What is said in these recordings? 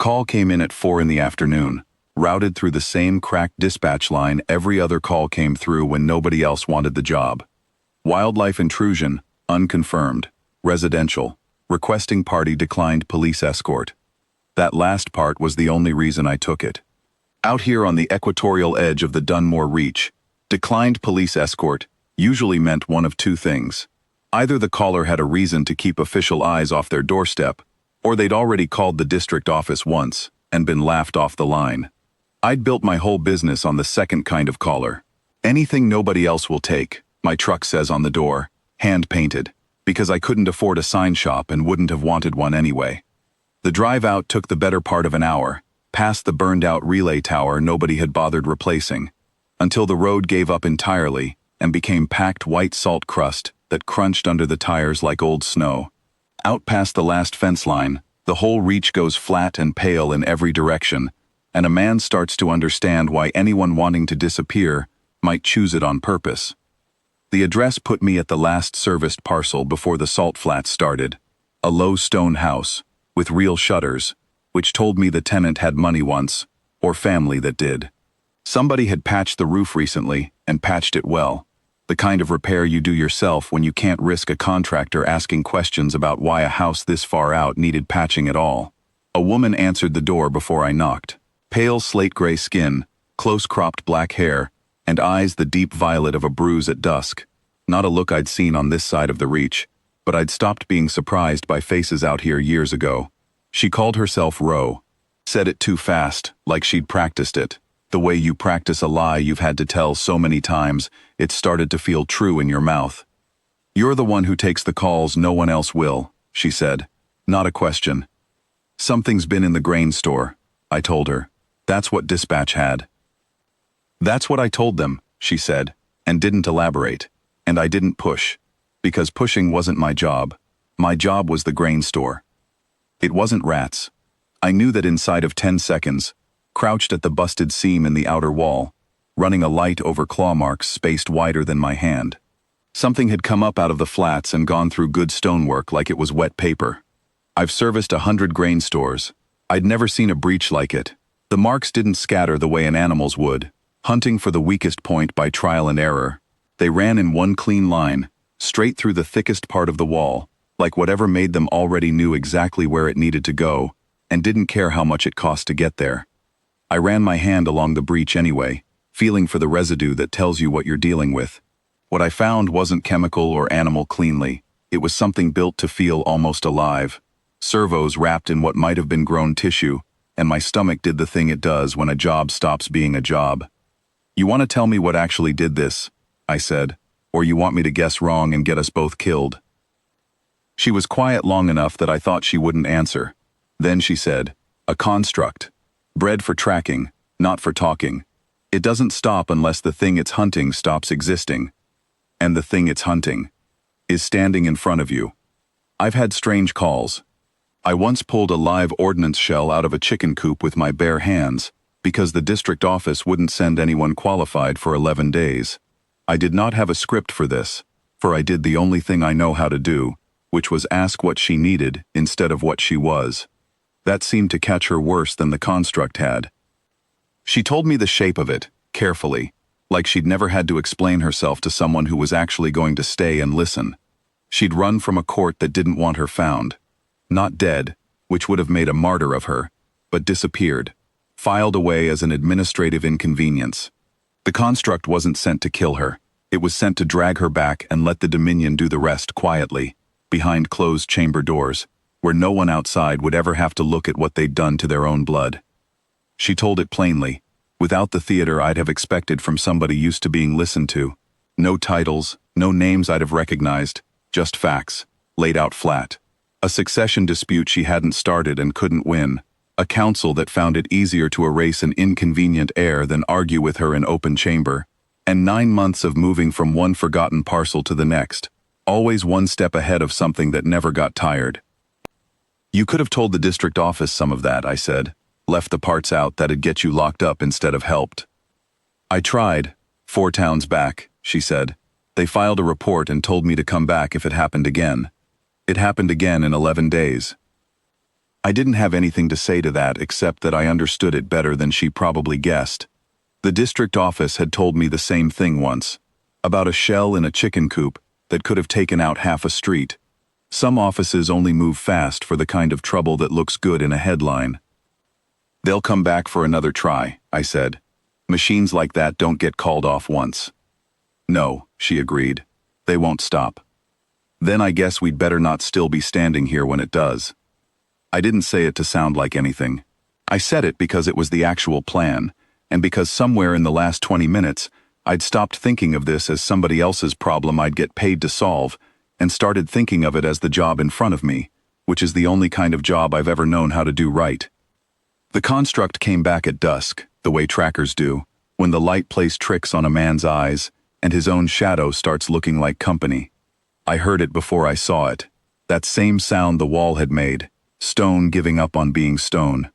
call came in at 4 in the afternoon, routed through the same cracked dispatch line every other call came through when nobody else wanted the job. Wildlife intrusion, unconfirmed, residential, requesting party declined police escort. That last part was the only reason I took it. Out here on the equatorial edge of the Dunmore Reach, declined police escort usually meant one of two things. Either the caller had a reason to keep official eyes off their doorstep, or they'd already called the district office once and been laughed off the line. I'd built my whole business on the second kind of caller. Anything nobody else will take, my truck says on the door, hand-painted, because I couldn't afford a sign shop and wouldn't have wanted one anyway. The drive out took the better part of an hour, past the burned-out relay tower nobody had bothered replacing, until the road gave up entirely and became packed white salt crust that crunched under the tires like old snow. Out past the last fence line, the whole reach goes flat and pale in every direction, and a man starts to understand why anyone wanting to disappear might choose it on purpose. The address put me at the last serviced parcel before the salt flats started, a low stone house with real shutters, which told me the tenant had money once, or family that did. Somebody had patched the roof recently and patched it well, the kind of repair you do yourself when you can't risk a contractor asking questions about why a house this far out needed patching at all. A woman answered the door before I knocked. Pale slate-gray skin, close-cropped black hair, and eyes the deep violet of a bruise at dusk. Not a look I'd seen on this side of the reach, but I'd stopped being surprised by faces out here years ago. She called herself Ro. Said it too fast, like she'd practiced it. The way you practice a lie you've had to tell so many times, it started to feel true in your mouth. "You're the one who takes the calls no one else will," she said. Not a question. "Something's been in the grain store," I told her. That's what dispatch had. "That's what I told them," she said, and didn't elaborate. And I didn't push, because pushing wasn't my job. My job was the grain store. It wasn't rats. I knew that inside of 10 seconds, crouched at the busted seam in the outer wall, running a light over claw marks spaced wider than my hand. Something had come up out of the flats and gone through good stonework like it was wet paper. I've serviced 100 grain stores. I'd never seen a breach like it. The marks didn't scatter the way an animal's would, hunting for the weakest point by trial and error. They ran in one clean line, straight through the thickest part of the wall, like whatever made them already knew exactly where it needed to go, and didn't care how much it cost to get there. I ran my hand along the breach anyway, feeling for the residue that tells you what you're dealing with. What I found wasn't chemical or animal cleanly. It was something built to feel almost alive. Servos wrapped in what might have been grown tissue, and my stomach did the thing it does when a job stops being a job. "You want to tell me what actually did this?" I said, "or you want me to guess wrong and get us both killed?" She was quiet long enough that I thought she wouldn't answer. Then she said, "A construct. Bred for tracking, not for talking. It doesn't stop unless the thing it's hunting stops existing. And the thing it's hunting is standing in front of you." I've had strange calls. I once pulled a live ordnance shell out of a chicken coop with my bare hands because the district office wouldn't send anyone qualified for 11 days. I did not have a script for this, for I did the only thing I know how to do, which was ask what she needed instead of what she was. That seemed to catch her worse than the construct had. She told me the shape of it, carefully, like she'd never had to explain herself to someone who was actually going to stay and listen. She'd run from a court that didn't want her found. Not dead, which would have made a martyr of her, but disappeared, filed away as an administrative inconvenience. The construct wasn't sent to kill her. It was sent to drag her back and let the Dominion do the rest quietly, behind closed chamber doors, where no one outside would ever have to look at what they'd done to their own blood. She told it plainly, without the theater I'd have expected from somebody used to being listened to. No titles, no names I'd have recognized, just facts, laid out flat. A succession dispute she hadn't started and couldn't win. A council that found it easier to erase an inconvenient heir than argue with her in open chamber. And 9 months of moving from one forgotten parcel to the next, always one step ahead of something that never got tired. "You could have told the district office some of that," I said. "Left the parts out that'd get you locked up instead of helped." "I tried. 4 towns back," she said. "They filed a report and told me to come back if it happened again. It happened again in 11 days. I didn't have anything to say to that except that I understood it better than she probably guessed. The district office had told me the same thing once, about a shell in a chicken coop that could have taken out half a street. Some offices only move fast for the kind of trouble that looks good in a headline. They'll come back for another try, I said. Machines like that don't get called off once. No, she agreed. They won't stop. Then I guess we'd better not still be standing here when it does. I didn't say it to sound like anything. I said it because it was the actual plan, and because somewhere in the last 20 minutes, I'd stopped thinking of this as somebody else's problem I'd get paid to solve, and started thinking of it as the job in front of me, which is the only kind of job I've ever known how to do right. The construct came back at dusk, the way trackers do, when the light plays tricks on a man's eyes, and his own shadow starts looking like company. I heard it before I saw it. That same sound the wall had made, stone giving up on being stone.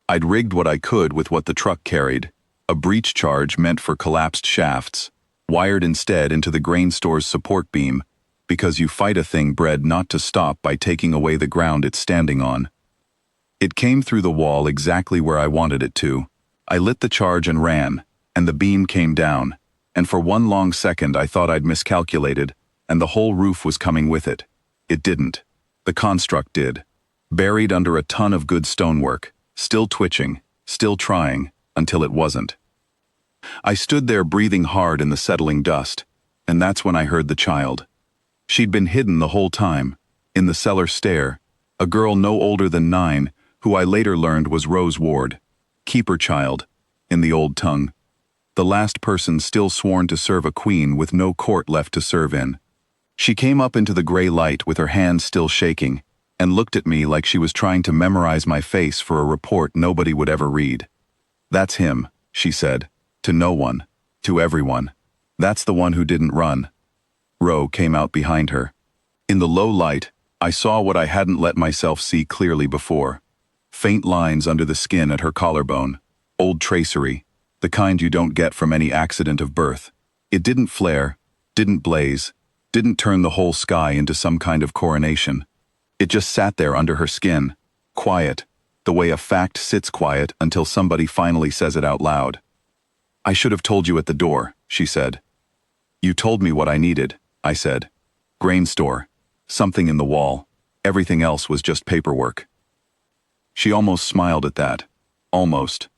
I'd rigged what I could with what the truck carried, a breach charge meant for collapsed shafts, wired instead into the grain store's support beam, because you fight a thing bred not to stop by taking away the ground it's standing on. It came through the wall exactly where I wanted it to. I lit the charge and ran, and the beam came down, and for one long second I thought I'd miscalculated, and the whole roof was coming with it. It didn't. The construct did. Buried under a ton of good stonework, still twitching, still trying, until it wasn't. I stood there breathing hard in the settling dust, and that's when I heard the child. She'd been hidden the whole time, in the cellar stair, a girl no older than 9, who I later learned was Rose Ward, keeper child, in the old tongue. The last person still sworn to serve a queen with no court left to serve in. She came up into the gray light with her hands still shaking, and looked at me like she was trying to memorize my face for a report nobody would ever read. "That's him," she said, to no one, to everyone. "That's the one who didn't run." Ro came out behind her. In the low light, I saw what I hadn't let myself see clearly before. Faint lines under the skin at her collarbone. Old tracery, the kind you don't get from any accident of birth. It didn't flare, didn't blaze, didn't turn the whole sky into some kind of coronation. It just sat there under her skin, quiet, the way a fact sits quiet until somebody finally says it out loud. "I should have told you at the door," she said. "You told me what I needed," I said. "Grain store. Something in the wall. Everything else was just paperwork." She almost smiled at that. Almost.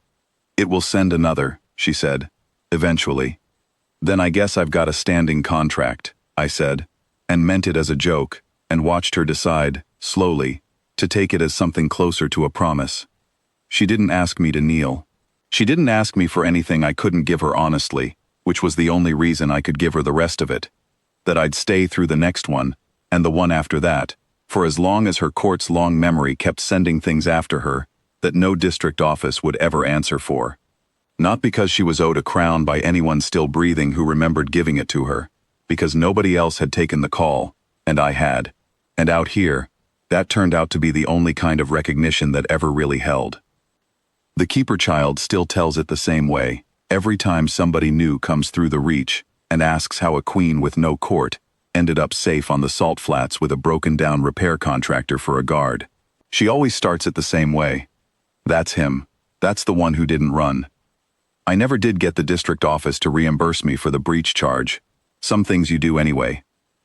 "It will send another," she said. "Eventually." "Then I guess I've got a standing contract," I said, and meant it as a joke, and watched her decide, slowly, to take it as something closer to a promise. She didn't ask me to kneel. She didn't ask me for anything I couldn't give her honestly, which was the only reason I could give her the rest of it. That I'd stay through the next one, and the one after that, for as long as her court's long memory kept sending things after her that no district office would ever answer for. Not because she was owed a crown by anyone still breathing who remembered giving it to her, because nobody else had taken the call, and I had. And out here, that turned out to be the only kind of recognition that ever really held. The keeper child still tells it the same way, every time somebody new comes through the reach and asks how a queen with no court ended up safe on the salt flats with a broken-down repair contractor for a guard. She always starts it the same way. "That's him. That's the one who didn't run." I never did get the district office to reimburse me for the breach charge. Some things you do anyway.